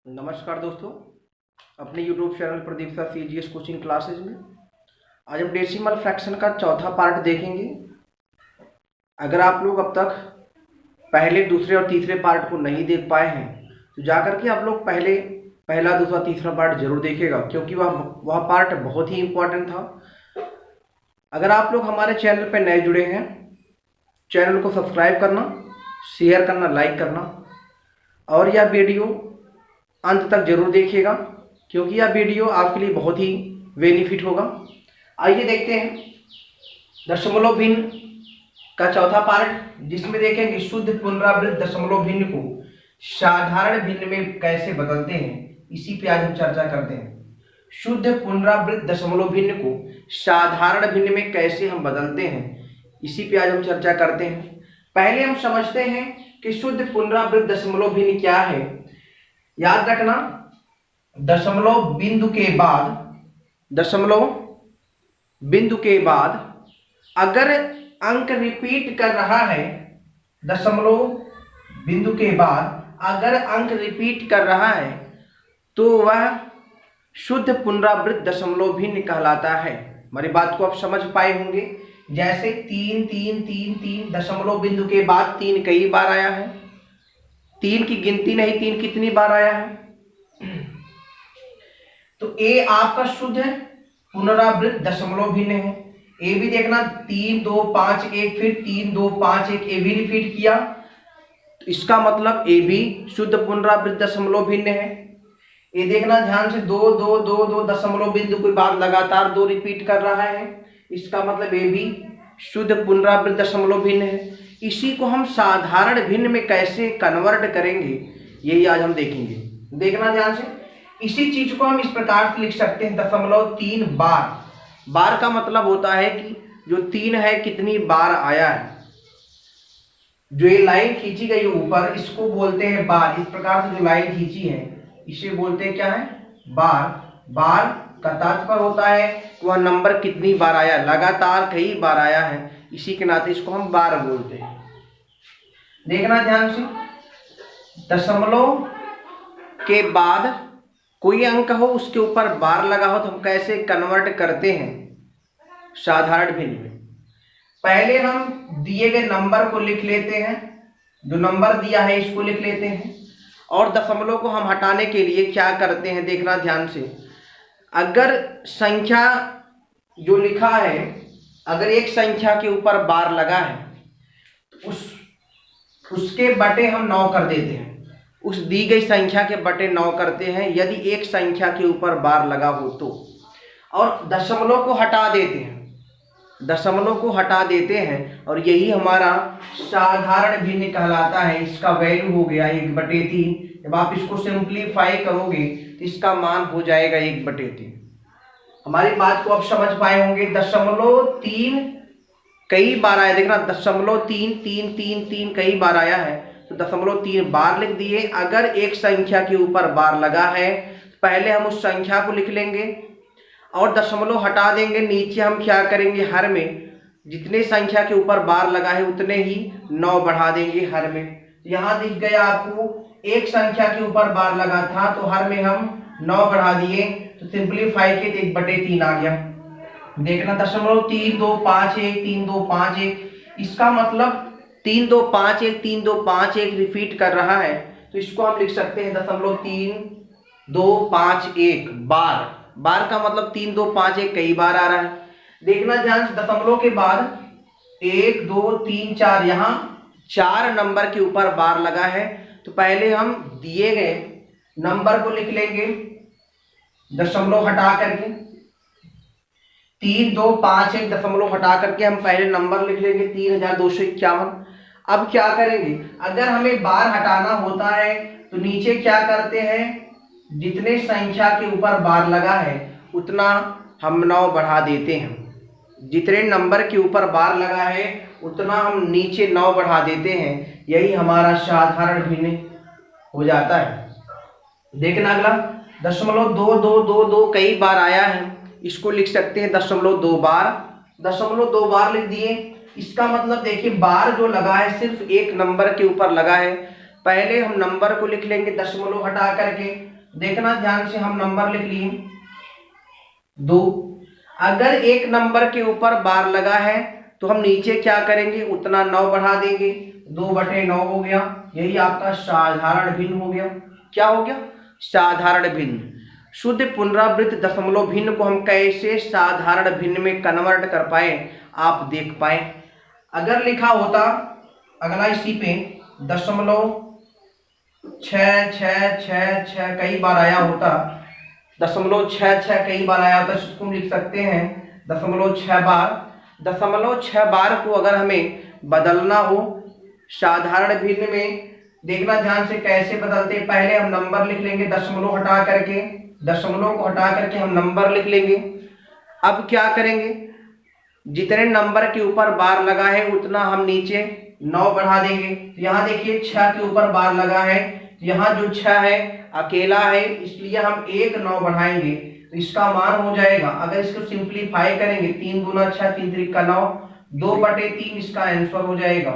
नमस्कार दोस्तों, अपने YouTube channel Pradeep sir CGS coaching classes में आज हम डेसिमल फ्रैक्शन का चौथा पार्ट देखेंगे। अगर आप लोग अब तक पहले, दूसरे और तीसरे पार्ट को नहीं देख पाए हैं तो जाकर के आप लोग पहला, दूसरा, तीसरा पार्ट जरूर देखिएगा, क्योंकि वह पार्ट बहुत ही इम्पोर्टेंट था। अगर आप लोग हमारे चैनल पर नए जुड़े हैं, चैनल को सब्सक्राइब करना, शेयर करना, लाइक करना और यह वीडियो अंत तक जरूर देखिएगा, क्योंकि यह वीडियो आपके लिए बहुत ही बेनिफिट होगा। आइए देखते हैं दशमलव भिन्न का चौथा पार्ट, जिसमें देखेंगे शुद्ध पुनरावृत्त दशमलव भिन्न को साधारण भिन्न में कैसे बदलते हैं। इसी पे आज हम चर्चा करते हैं। शुद्ध पुनरावृत्त दशमलव भिन्न को साधारण भिन्न में कैसे हम बदलते हैं, इसी पे आज हम चर्चा करते हैं। पहले हम समझते हैं कि शुद्ध पुनरावृत्त दशमलव भिन्न क्या है। याद रखना, दशमलव बिंदु के बाद अगर अंक रिपीट कर रहा है, दशमलव बिंदु के बाद अगर अंक रिपीट कर रहा है तो वह शुद्ध पुनरावृत्त दशमलव भिन्न कहलाता है। हमारी बात को आप समझ पाए होंगे। जैसे 3 3 3 3 दशमलव बिंदु के बाद 3 कई बार आया है। 3 की गिनती नहीं, 3 कितनी बार आया है। तो ए आपका शुद्ध पुनरावृत्त दशमलव भिन्न है। ए भी देखना 3 2 5 1, फिर 3 2 5 1, ए भी रिपीट किया, तो इसका मतलब ए भी शुद्ध पुनरावृत्त दशमलव भिन्न है। ये देखना ध्यान से 2 2 2 2 दशमलव बिंदु के बाद लगातार 2 रिपीट कर रहा है, इसका मतलब ए भी शुद्ध पुनरावृत्त दशमलव भिन्न है। इसी को हम साधारण भिन्न में कैसे कन्वर्ट करेंगे, यही आज हम देखेंगे। देखना ध्यान से, इसी चीज को हम इस प्रकार से लिख सकते हैं, 0.3 बार। बार का मतलब होता है कि जो 3 है कितनी बार आया है। जो ये लाइन खींची गई ऊपर, इसको बोलते हैं बार। इस प्रकार से जो लाइन खींची है इसे बोलते हैं क्या है, बार। बार का तात्पर्य होता है वह नंबर कितनी बार आया, लगातार कई बार आया है, इसी के नाते इसको हम बार बोलते हैं। देखना ध्यान से, दशमलव के बाद कोई अंक हो उसके ऊपर बार लगा हो तो हम कैसे कन्वर्ट करते हैं साधारण भिन्न में। पहले हम दिए गए नंबर को लिख लेते हैं, जो नंबर दिया है इसको लिख लेते हैं, और दशमलव को हम हटाने के लिए क्या करते हैं, देखना ध्यान से। अगर संख्या जो लिखा है, अगर एक संख्या के ऊपर बार लगा है तो उसके बटे हम 9 कर देते हैं। उस दी गई संख्या के बटे 9 करते हैं यदि एक संख्या के ऊपर बार लगा हो तो, और दशमलव को हटा देते हैं। दशमलव को हटा देते हैं और यही हमारा साधारण भिन्न कहलाता है। इसका वैल्यू हो गया 1/3। जब आप इसको सिंप्लीफाई करोगे तो इसका मान हो जाएगा 1/3। हमारी बात को आप समझ पाए होंगे। 0.3 कई बार आया, देखना 0.3 3 3 3 कई बार आया है तो 0.3 बार लिख दिए। अगर एक संख्या के ऊपर बार लगा है पहले हम उस संख्या को लिख लेंगे और दशमलव हटा देंगे। नीचे हम क्या करेंगे, हर में जितने संख्या के ऊपर बार लगा है उतने ही 9 बढ़ा देंगे हर में। यहाँ दिख गया आपको, एक संख्या के ऊपर बार लगा था तो हर में हम 9 बढ़ा दिए, तो सिंप्लीफाई के 1/3 आ गया। देखना 0.3 2 5 1 3 2 5 1, इसका मतलब 3 2 5 1 3 2 5 1 रिपीट कर रहा है, तो इसको हम लिख सकते हैं 0.3 2 5 1 बार। बार का मतलब 3 2 5 1 कई बार आ रहा है। देखना ध्यान से, दशमलव के बाद 1 2 3 4, यहाँ 4 नंबर के ऊपर बार लगा है तो पहले हम दिए गए नंबर को लिख लेंगे दशमलव हटा करके। 3 2 5 1 दशमलव हटा करके हम पहले नंबर लिख लेंगे 3251। अब क्या करेंगे, अगर हमें बार हटाना होता है तो नीचे क्या करते हैं, जितने संख्या के ऊपर बार लगा है उतना हम 9 बढ़ा देते हैं। जितने नंबर के ऊपर बार लगा है उतना हम नीचे 9 बढ़ा देते हैं, यही हमारा साधारण भिन्न हो जाता है। देखना अगला, 0.2222 कई बार आया है, इसको लिख सकते हैं 0.2 बार। 0.2 बार लिख दिए, इसका मतलब देखिए बार जो लगा है सिर्फ एक नंबर के ऊपर लगा है। पहले हम नंबर को लिख लेंगे दशमलव हटा करके देखना ध्यान से, हम नंबर लिख लिए 2। अगर एक नंबर के ऊपर बार लगा है तो हम नीचे क्या करेंगे, उतना 9 बढ़ा देंगे, 2/9 हो गया। यही आपका साधारण भिन्न हो गया। क्या हो गया? साधारण भिन्न। शुद्ध पुनरावृत्त दशमलव भिन्न को हम कैसे साधारण भिन्न में कन्वर्ट कर पाए, आप देख पाए। अगर लिखा होता अगला इसी पे 0.6666 कई बार आया होता, 0.66 कई बार आया होता, इसको हम लिख सकते हैं 0.6 बार। 0.6 बार को अगर हमें बदलना हो साधारण भिन्न में, देखना ध्यान से कैसे बदलते। पहले हम नंबर लिख लेंगे, दशमलव हटा करके, दशमलव को हटा करके हम नंबर लिख लेंगे। अब क्या करेंगे, जितने नंबर के ऊपर बार लगा है उतना हम नीचे 9 बढ़ा देंगे। तो यहाँ देखिए 6 के ऊपर बार लगा है, तो यहाँ जो 6 है अकेला है, इसलिए हम 1 9 बढ़ाएंगे तो इसका मान हो जाएगा, अगर इसको सिंप्लीफाई करेंगे 3 दूना 6, 3 त्रिक 9, 2/3 इसका आंसर हो जाएगा।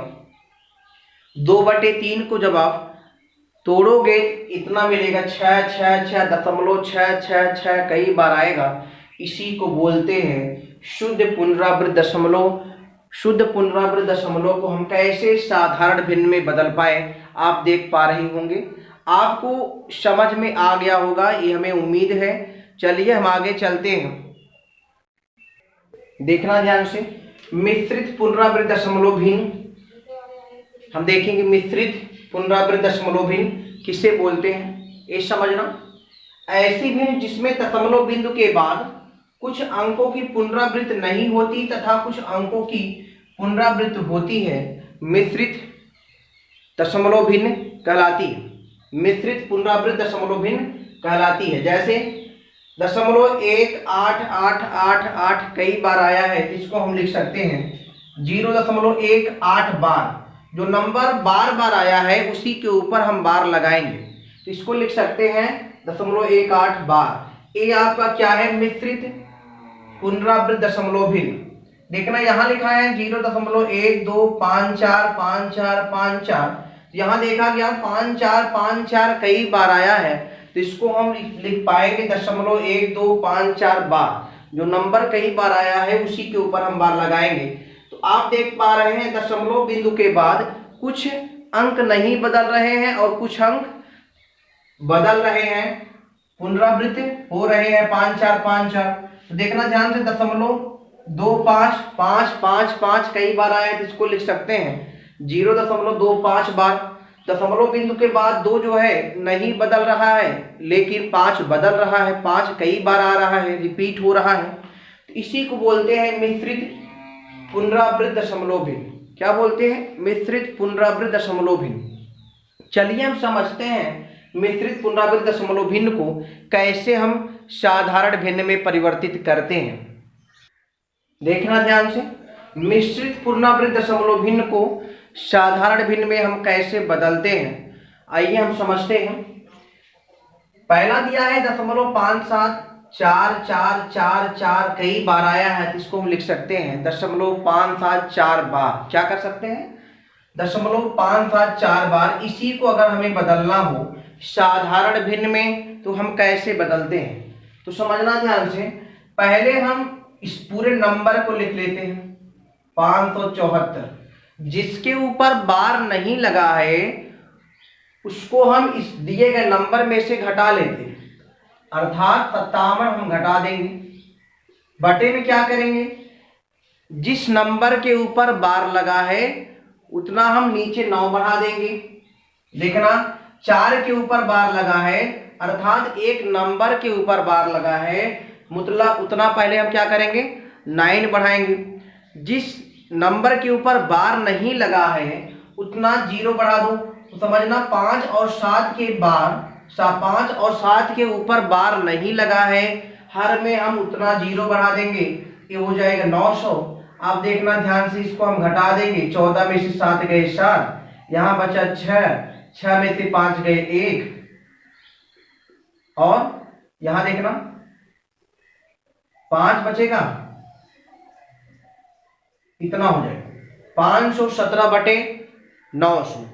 2/3 को जब आप तोड़ोगे इतना मिलेगा 6 6 6 .666 कई बार आएगा। इसी को बोलते हैं शुद्ध पुनरावृत्त दशमलव। शुद्ध पुनरावृत्त दशमलव को हम कैसे साधारण भिन्न में बदल पाए, आप देख पा रहे होंगे। आपको समझ में आ गया होगा, ये हमें उम्मीद है। चलिए हम आगे चलते हैं। देखना ध्यान से, मिश्रित पुनरावृत्त दशमलव भिन्न हम देखेंगे। मिश्रित पुनरावृत्त दशमलव भिन्न किसे बोलते हैं, ये समझना। ऐसी भिन्न जिसमें दशमलव बिंदु के बाद कुछ अंकों की पुनरावृत्ति नहीं होती तथा कुछ अंकों की पुनरावृत्ति होती है, मिश्रित दशमलव भिन्न कहलाती है। मिश्रित पुनरावृत्त दशमलव भिन्न कहलाती है। जैसे 0.1888 कई बार आया है, इसको हम लिख सकते हैं 0.18 बार। जो नंबर बार बार आया है उसी के ऊपर हम बार लगाएंगे, तो इसको लिख सकते हैं 0.18 बार। ये आपका क्या है, मिश्रित पुनरावृत्त दशमलव भिन्न। देखना यहाँ लिखा है 0.12545454, यहाँ देखा गया 5454 कई बार आया है, तो इसको हम लिख पाएंगे 0.1254 बार। जो नंबर कई बार आया है उसी के ऊपर हम बार लगाएंगे। तो आप देख पा रहे हैं दशमलव बिंदु के बाद कुछ अंक नहीं बदल रहे हैं और कुछ अंक बदल रहे हैं, पुनरावृत्ति हो रहे हैं 5454। तो देखना ध्यान से 0.255555 कई बार आया है, तो इसको लिख सकते हैं 0.25 बार। दशमलव बिंदु के बाद 2 जो है नहीं बदल रहा है, लेकिन 5 बदल रहा है, 5 कई बार आ रहा है, रिपीट हो रहा है, तो इसी को बोलते हैं मिश्रित पुनरावृत्त दशमलव भिन्न। क्या बोलते हैं, मिश्रित पुनरावृत्त दशमलव भिन्न। चलिए हम समझते हैं मिश्रित पुनरावृत्त दशमलव भिन्न को कैसे हम साधारण भिन्न में परिवर्तित करते हैं। देखना ध्यान से, मिश्रित पुनरावृत्त दशमलव भिन्न को साधारण भिन्न में हम कैसे बदलते हैं, आइए हम समझते हैं। पहला दिया है 0.574444 कई बार आया है, तो इसको हम लिख सकते हैं 0.574 बार। क्या कर सकते हैं, 0.574 बार। इसी को अगर हमें बदलना हो साधारण भिन्न में तो हम कैसे बदलते हैं, तो समझना ध्यान से। पहले हम इस पूरे नंबर को लिख लेते हैं 574। जिसके ऊपर बार नहीं लगा है उसको हम इस दिए गए नंबर में से घटा लेते हैं, अर्थात 57 हम घटा देंगे। बटे में क्या करेंगे, जिस नंबर के ऊपर बार लगा है उतना हम नीचे 9 बढ़ा देंगे। देखना 4 के ऊपर बार लगा है, अर्थात एक नंबर के ऊपर बार लगा है, मतलब उतना पहले हम क्या करेंगे, 9 बढ़ाएंगे। जिस नंबर के ऊपर बार नहीं लगा है उतना 0 बढ़ा दो। तो समझना 5 और 7 के बार 5 और 7 के ऊपर बार नहीं लगा है, हर में हम उतना 0 बढ़ा देंगे, ये हो जाएगा 900। आप देखना ध्यान से, इसको हम घटा देंगे, 14 में से 7 गए 7, यहाँ बचा 6 में से 5 गए 1, और यहाँ देखना 5 बचेगा, इतना हो जाएगा 517/900।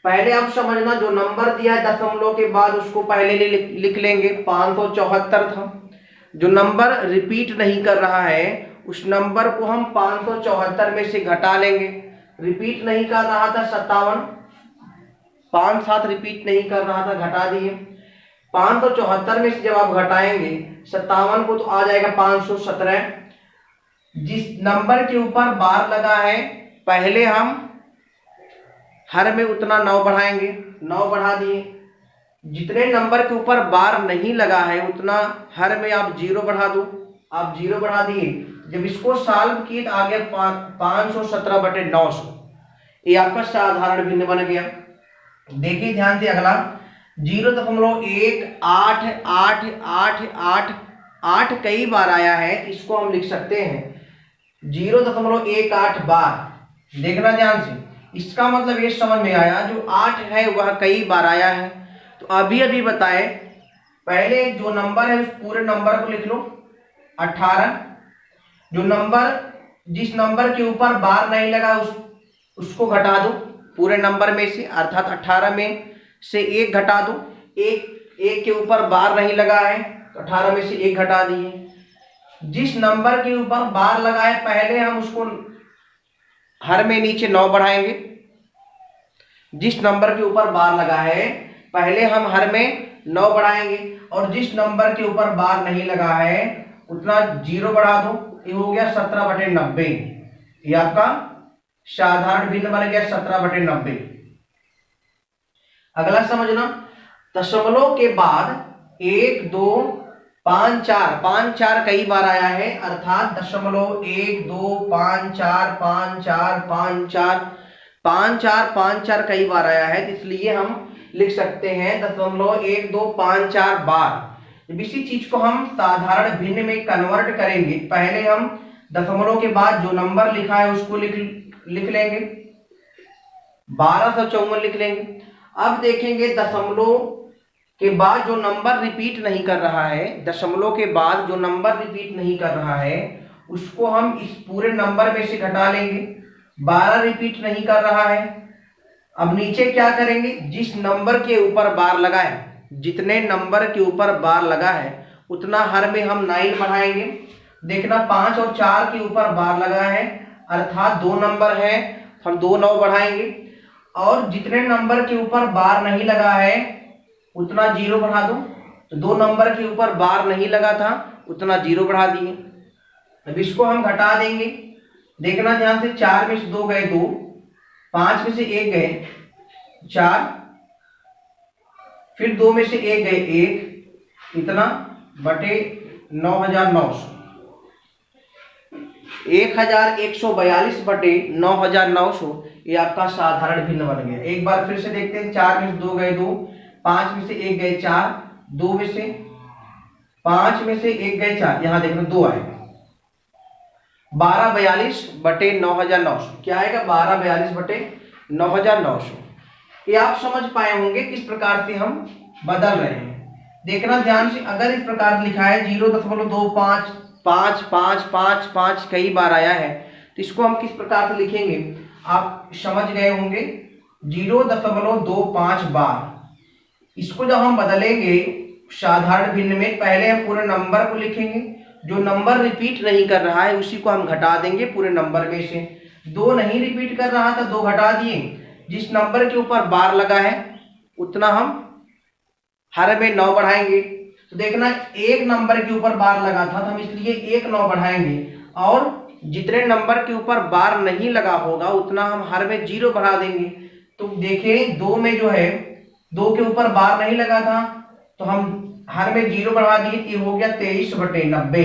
पहले आप समझना, जो नंबर दिया है दशमलव के बाद उसको पहले लिख लेंगे। 574 था। जो नंबर रिपीट नहीं कर रहा है उस नंबर को हम 574 में से घटा लेंगे। रिपीट नहीं कर रहा था 57, 5 7 रिपीट नहीं कर रहा था, घटा दिए। 574 में से जब आप घटाएंगे 57 को तो आ जाएगा 517। जिस नंबर के ऊपर बार लगा है पहले हम हर में उतना 9 बढ़ाएंगे, 9 बढ़ा दिए। जितने नंबर के ऊपर बार नहीं लगा है उतना हर में आप 0 बढ़ा दो। आप 0 बढ़ा दिए। जब इसको सॉल्व किए तो आ गया 517/900। ये आपका साधारण भिन्न बन गया। देखिए ध्यान से अगला 0.188888 कई बार आया है, इसको हम लिख सकते हैं 0.18 बार। देखना ध्यान से, इसका मतलब ये समझ में आया जो 8 है वह कई बार आया है। तो अभी अभी बताए, पहले जो नंबर है उस पूरे नंबर को लिख लो 18। जो नंबर जिस नंबर के ऊपर बार नहीं लगा उसको घटा दो पूरे नंबर में से, अर्थात 18 में से 1 घटा दो। एक के ऊपर बार नहीं लगा है तो 18 में से 1 घटा दिए। जिस नंबर के ऊपर बार लगा है पहले हम उसको हर में नीचे 9 बढ़ाएंगे। जिस नंबर के ऊपर बार लगा है पहले हम हर में 9 बढ़ाएंगे, और जिस नंबर के ऊपर बार नहीं लगा है उतना 0 बढ़ा दो। ये हो गया 17/90। ये आपका साधारण भिन्न बन गया 17/90। अगला समझना, दशमलव के बाद 1 2 5 4 5 4 कई बार आया है, अर्थात दशमलव 1 2 5 4 5 4 5 4 5 4 5 4 कई बार आया है, इसलिए हम लिख सकते हैं 0.1 2 5 4 बार। जब इसी चीज को हम साधारण भिन्न में कन्वर्ट करेंगे, पहले हम दशमलव के बाद जो नंबर लिखा है उसको लिख लेंगे, 1254 लिख लेंगे। अब देखेंगे दशमलव के बाद जो नंबर रिपीट नहीं कर रहा है, दशमलव के बाद जो नंबर रिपीट नहीं कर रहा है उसको हम इस पूरे नंबर में से घटा लेंगे। 12 रिपीट नहीं कर रहा है। अब नीचे क्या करेंगे, जिस नंबर के ऊपर बार लगा है, जितने नंबर के ऊपर बार लगा है उतना हर में हम 9 बढ़ाएंगे। देखना 5 और 4 के ऊपर बार लगा है, अर्थात 2 नंबर है, हम 2 9 बढ़ाएंगे। और जितने नंबर के ऊपर बार नहीं लगा है उतना 0 बढ़ा दो। तो 2 नंबर के ऊपर बार नहीं लगा था उतना 0 बढ़ा दिए। अब इसको हम घटा देंगे। देखना ध्यान से, 4 में से 2 गए 2, 5 में से 1 गए 4, फिर 2 में से 1 गए 1, इतना बटे 9900, 1142/9900। ये आपका साधारण भिन्न बन गया। एक बार फिर से देखते हैं, 4 में से 2 गए 2, 5 में से 1 गए 4, 2 में से 5 में से 1 गए 4, यहां देखना 2 आएगा। 1242/9900 क्या आएगा, 1242/9900। ये आप समझ पाए होंगे किस प्रकार से हम बदल रहे हैं। देखना ध्यान से, अगर इस प्रकार लिखा है 0.25 5 5 5 5 कई बार आया है तो इसको हम किस प्रकार से लिखेंगे आप समझ गए होंगे, 0.25 बार। इसको जब हम बदलेंगे साधारण भिन्न में, पहले हम पूरे नंबर को लिखेंगे, जो नंबर रिपीट नहीं कर रहा है उसी को हम घटा देंगे पूरे नंबर में से। 2 नहीं रिपीट कर रहा था, 2 घटा दिए। जिस नंबर के ऊपर बार लगा है उतना हम हर में 9 बढ़ाएंगे। तो देखना, 1 नंबर के ऊपर बार लगा था तो हम इसलिए 1 9 बढ़ाएंगे, और जितने नंबर के ऊपर बार नहीं लगा होगा उतना हम हर में 0 बढ़ा देंगे। तो देखें 2 में जो है 2 के ऊपर बार नहीं लगा था तो हम हर में 0 बढ़ा दिए। ये हो गया 23/90।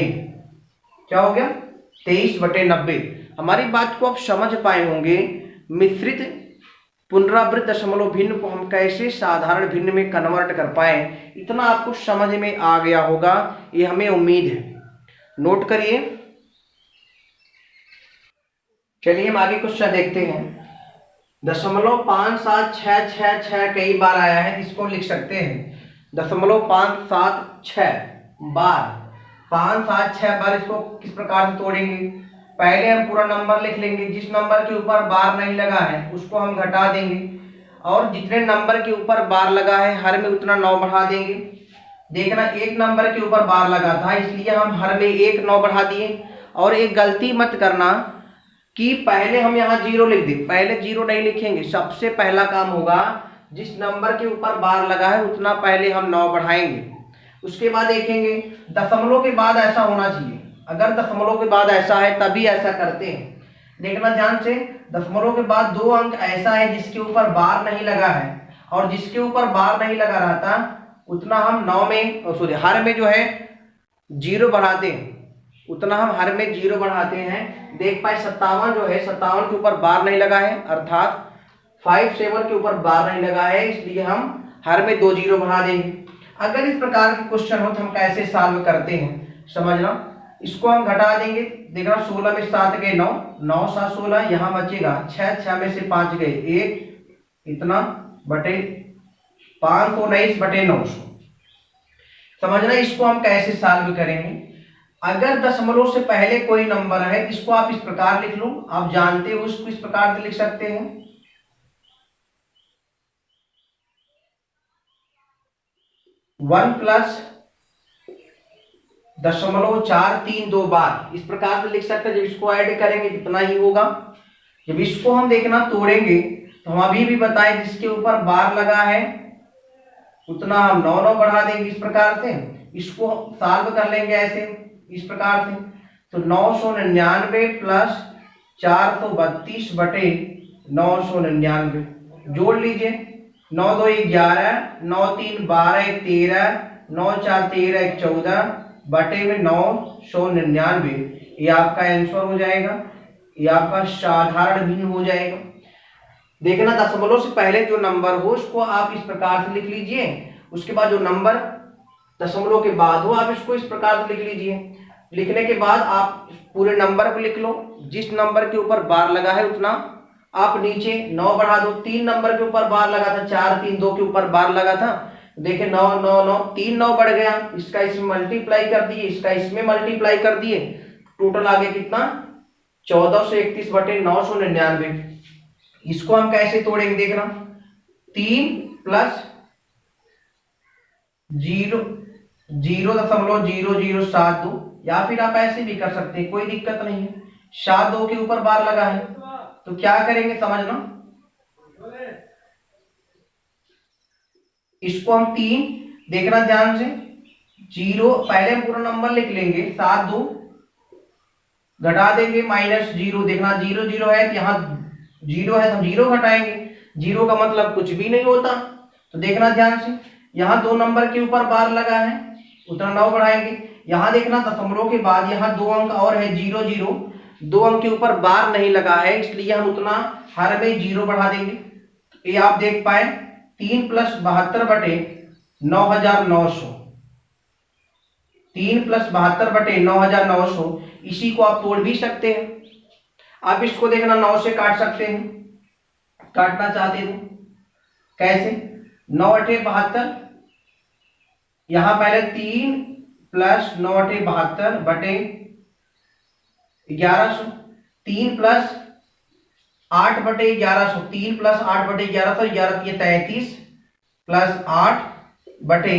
क्या हो गया, 23/90। हमारी बात को आप समझ पाए होंगे। मिश्रित पुनरावृत्त दशमलव भिन्न को हम कैसे साधारण भिन्न में कन्वर्ट कर पाए, इतना आपको समझ में आ गया होगा, ये हमें उम्मीद है। नोट करिए। चलिए हम आगे क्वेश्चन देखते हैं। 0.576666 कई बार आया है, इसको लिख सकते हैं 0.576 बार। 5 7 6 बार इसको किस प्रकार से तोड़ेंगे, पहले हम पूरा नंबर लिख लेंगे, जिस नंबर के ऊपर बार नहीं लगा है उसको हम घटा देंगे, और जितने नंबर के ऊपर बार लगा है हर में उतना 9 बढ़ा देंगे। देखना एक नंबर के ऊपर बार लगा था इसलिए हम हर में एक 9 बढ़ा दिए। और एक गलती मत करना कि पहले हम यहाँ 0 लिख दें, पहले 0 नहीं लिखेंगे। सबसे पहला काम होगा जिस नंबर के ऊपर बार लगा है उतना पहले हम 9 बढ़ाएंगे। उसके बाद देखेंगे दशमलव के बाद ऐसा होना चाहिए, अगर दशमलव के बाद ऐसा है तभी ऐसा करते हैं। देखना ध्यान से, दशमलव के बाद 2 अंक ऐसा है जिसके ऊपर बार नहीं लगा है, और जिसके ऊपर बार नहीं लगा रहता उतना हम 9 में सॉरी हर में जो है 0 बढ़ाते हैं, उतना हम हर में 0 बढ़ाते हैं। देख पाए 57 जो है 57 के ऊपर बार नहीं लगा है, अर्थात 57 के ऊपर बार नहीं लगा है, इसलिए हम हर में 2 0 बढ़ा देंगे। अगर इस प्रकार के क्वेश्चन हो तो हम कैसे सॉल्व करते हैं समझना। इसको हम घटा देंगे। देखना 16 में 7 गए 9, 9 7 16, यहाँ बचेगा 6, 6 में से 5 गए 1, इतना बटे 519 बटे 900। समझना इसको हम कैसे सॉल्व करेंगे। अगर दशमलव से पहले कोई नंबर है इसको आप इस प्रकार लिख लो, आप जानते हो इसको इस प्रकार से लिख सकते हैं 1 प्लस 0.432 बार, इस प्रकार से लिख सकते हैं। जब इसको ऐड करेंगे कितना ही होगा। जब इसको हम देखना तोड़ेंगे तो हम अभी भी बताएं जिसके ऊपर बार लगा है उतना हम 9 9 बढ़ा देंगे। इस प्रकार से इसको सॉल्व कर लेंगे ऐसे इस प्रकार से। तो 999 प्लस 432 बटे 999 जोड़ लीजिए। 9 2 11, 9 3 12 13, 9 4 13 14 बटे में 999, ये आपका आंसर हो जाएगा, ये आपका साधारण भिन्न हो जाएगा। देखना दशमलव से पहले जो नंबर हो उसको आप इस प्रकार से लिख लीजिए, उसके बाद जो नंबर दशमलव के बाद हो आप इसको इस प्रकार से लिख लीजिए। लिखने के बाद आप पूरे नंबर को लिख लो, जिस नंबर के ऊपर बार लगा है उतना आप नीचे 9 बढ़ा दो। 3 नंबर के ऊपर बार लगा था, 4 3 2 के ऊपर बार लगा था, देखिए 9 9 9 3 9 बढ़ गया, इसका इसमें मल्टीप्लाई कर दिए, इसका इसमें मल्टीप्लाई कर दिए, टोटल आ गया कितना 1431 बटे 999। इसको हम कैसे तोड़ेंगे देखना, 3 प्लस 0.0072, या फिर आप ऐसे भी कर सकते हैं, कोई दिक्कत नहीं है। 7 2 के ऊपर बार लगा है तो क्या करेंगे समझना, इसको हम 3 देखना ध्यान से 0 पहले हम पूरा नंबर लिख लेंगे, 7 2 घटा देंगे -0, देखना 0 0 है तो यहाँ 0 है तो हम 0 घटाएंगे, 0 का मतलब कुछ भी नहीं होता। तो देखना ध्यान से यहाँ 2 नंबर के ऊपर बार लगा है उतना 9 बढ़ाएंगे। यहाँ देखना दशमलव के बाद यहाँ 2 अंक और है 0 0, 2 अंक के ऊपर बार नहीं लगा है इसलिए हम उतना हर में 0 बढ़ा देंगे। ये आप देख पाए 3 प्लस 72 बटे 9900, 3 प्लस 72 बटे 9900, इसी को आप तोड़ भी सकते हैं। आप इसको देखना 9 से काट सकते हैं, काटना चाहते हो कैसे, 9 8 72, यहां पहले 3 प्लस 9 8 72 बटे 1100, 3 प्लस 8 बटे 1100, 3 प्लस 8 बटे 1100, 11 33 प्लस 8 बटे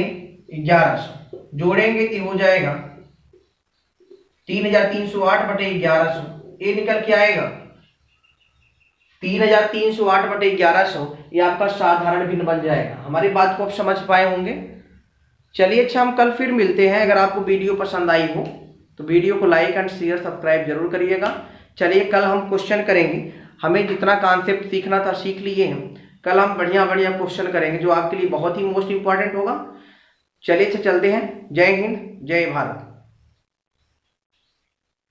1100 जोड़ेंगे तो हो जाएगा 3308 बटे 1100, ये निकल के आएगा 3308 बटे 1100, ये आपका साधारण भिन्न बन जाएगा। हमारी बात को आप समझ पाए होंगे। चलिए अच्छा, हम कल फिर मिलते हैं। अगर आपको वीडियो पसंद आई हो तो वीडियो को लाइक एंड शेयर सब्सक्राइब जरूर करिएगा। चलिए कल हम क्वेश्चन करेंगे, हमें जितना कॉन्सेप्ट सीखना था सीख लिए हैं, कल हम बढ़िया बढ़िया क्वेश्चन करेंगे जो आपके लिए बहुत ही मोस्ट इंपॉर्टेंट होगा। चलिए अच्छा चलते हैं। जय हिंद, जय भारत।